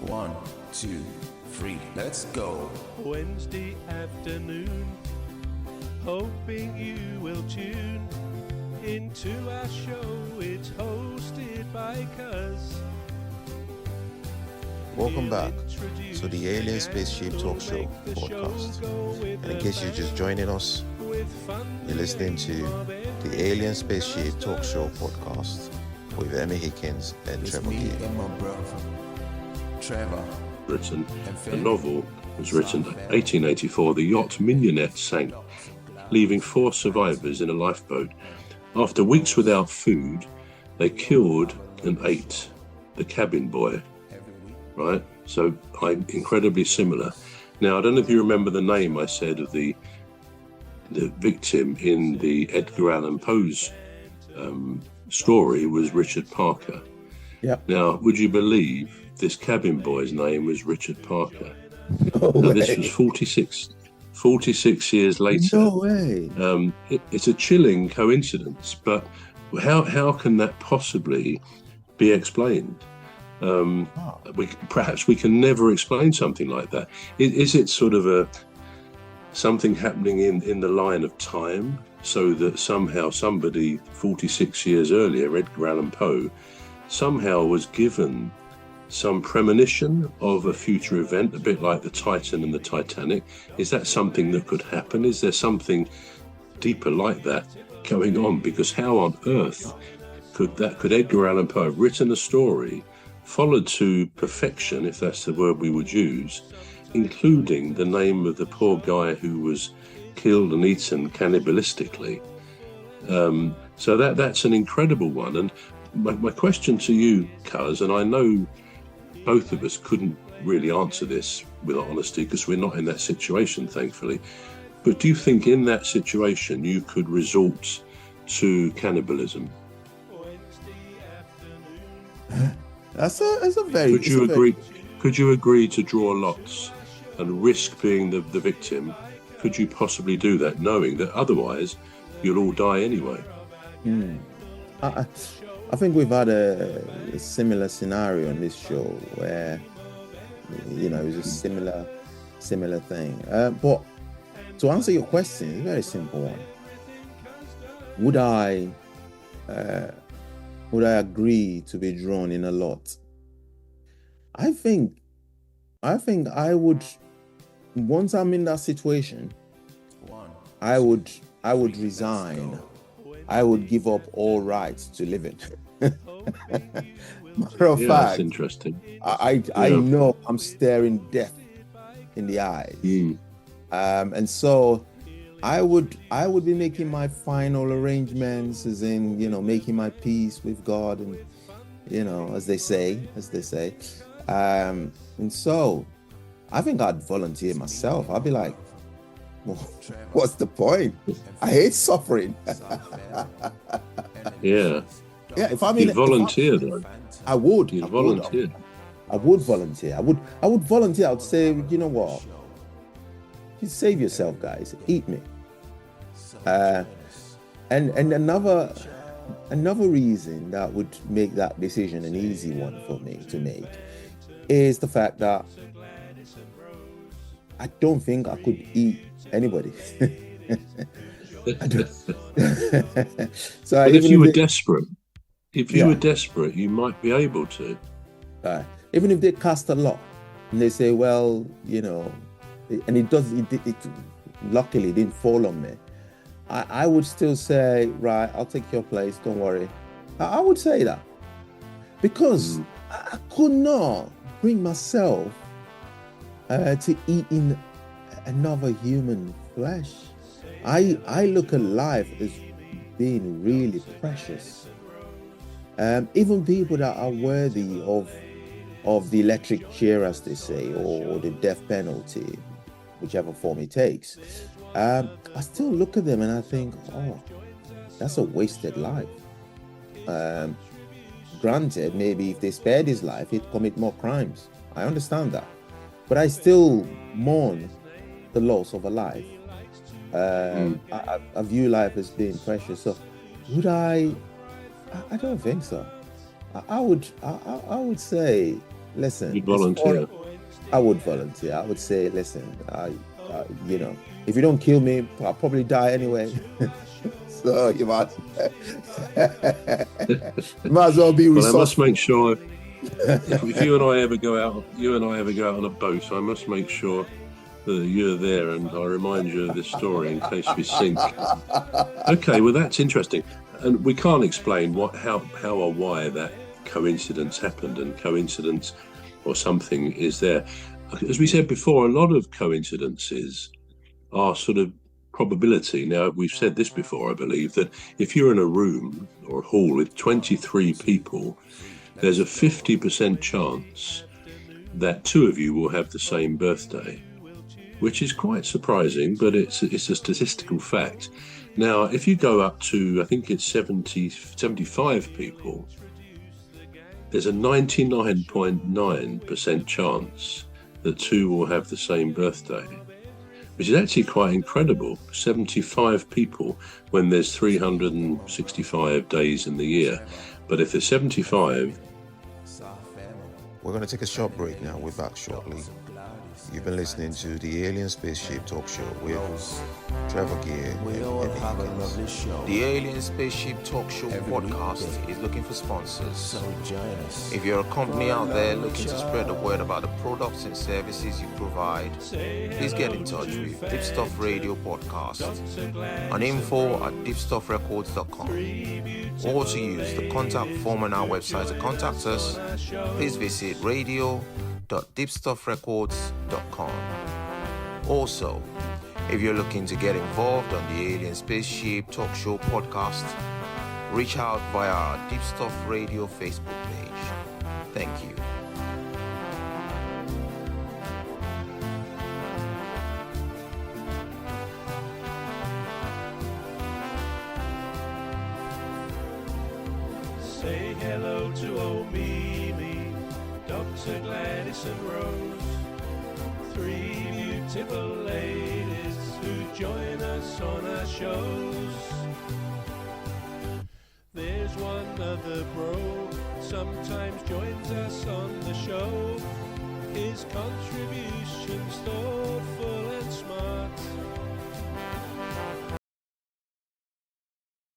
1, 2, 3, let's go. Wednesday afternoon, hoping you will tune into our show. It's hosted by Cuz. Welcome back to the Alien Spaceship Talkshow podcast. And in case you're just joining us, you're listening to the Alien Spaceship Talkshow podcast with Emmy Hikins and Trevor Gear. And my brother, Trevor. Written. The novel was written in 1884. The yacht Mignonette sank, leaving 4 survivors in a lifeboat. After weeks without food, they killed and ate the cabin boy. Right? So I'm incredibly similar. Now, I don't know if you remember the name I said of the victim in the Edgar Allan Poe's story was Richard Parker. Yeah. Now, would you believe this cabin boy's name was Richard Parker? No now, way. this was 46 years later. No way. It's a chilling coincidence, but how can that possibly be explained? Perhaps we can never explain something like that. Is it sort of something happening in the line of time, so that somehow somebody 46 years earlier, Edgar Allan Poe, somehow was given some premonition of a future event, a bit like the Titan and the Titanic? Is that something that could happen? Is there something deeper like that going on? Because how on earth could Edgar Allan Poe have written a story followed to perfection, if that's the word we would use, including the name of the poor guy who was killed and eaten cannibalistically? So that's an incredible one. And my question to you, Cuz, and I know both of us couldn't really answer this with honesty because we're not in that situation, thankfully, but do you think in that situation you could resort to cannibalism? That's a very. Could you agree to draw lots and risk being the victim? Could you possibly do that, knowing that otherwise you'll all die anyway? I think we've had a similar scenario on this show where, it was a similar thing. But to answer your question, it's a very simple one. Would I agree to be drawn in a lot? I think I would. Once I'm in that situation, I would resign. I would give up all rights to living. Matter of fact, that's interesting. I know I'm staring death in the eyes, and so I would be making my final arrangements, as in making my peace with God, and as they say, and so I think I'd volunteer myself. I'd be like, well, what's the point? I hate suffering. Yeah. If I You'd volunteer, though. I would. You'd volunteer. I would volunteer. I would volunteer. I would say, you know what? You save yourself, guys. Eat me. And another reason that would make that decision an easy one for me to make is the fact that I don't think I could eat anybody. So but if you were desperate, you might be able to. Even if they cast a lot and they say, well, and it luckily didn't fall on me, I would still say, right, I'll take your place, don't worry. I would say that because I could not bring myself to eating another human flesh. I look at life as being really precious. Even people that are worthy of the electric chair, as they say, or the death penalty, whichever form it takes, I still look at them and I think, oh, that's a wasted life. Granted, maybe if they spared his life, he'd commit more crimes. I understand that. But I still mourn the loss of a life. I view life as being precious. So would I don't think so. I would say listen, You'd volunteer. I would volunteer. I would say, listen, you know, if you don't kill me, I'll probably die anyway. So you might as well be resourceful. Well, I must make sure if you and I ever go out on a boat, I must make sure that you're there, and I remind you of this story in case we sink. Okay, well that's interesting, and we can't explain how or why that coincidence happened, and coincidence or something is there. As we said before, a lot of coincidences are sort of probability. Now, we've said this before, I believe, that if you're in a room or a hall with 23 people, there's a 50% chance that two of you will have the same birthday, which is quite surprising, but it's a statistical fact. Now, if you go up to, I think it's 75 people, there's a 99.9% chance that two will have the same birthday, which is actually quite incredible. 75 people when there's 365 days in the year. But if there's 75... We're going to take a short break now. We're back shortly. You've been listening to the Alien Spaceship Talk Show with Trevor Gear and Emmy Hikins. The Alien Spaceship Talk Show podcast is looking for sponsors. If you're a company out there looking to spread the word about the products and services you provide, please get in touch with Deepstuff Radio Podcast on info@deepstuffrecords.com, or to use the contact form on our website to contact us, please visit radio.deepstuffrecords.com. Also, if you're looking to get involved on the Alien Spaceship Talk Show podcast, reach out via our Deepstuff Radio Facebook page. Thank you. Say hello to old Mimi, Dr. Gladys and Rose, three beautiful ladies who join us on our shows. There's one other bro, sometimes joins us on the show. His contribution's thoughtful and smart.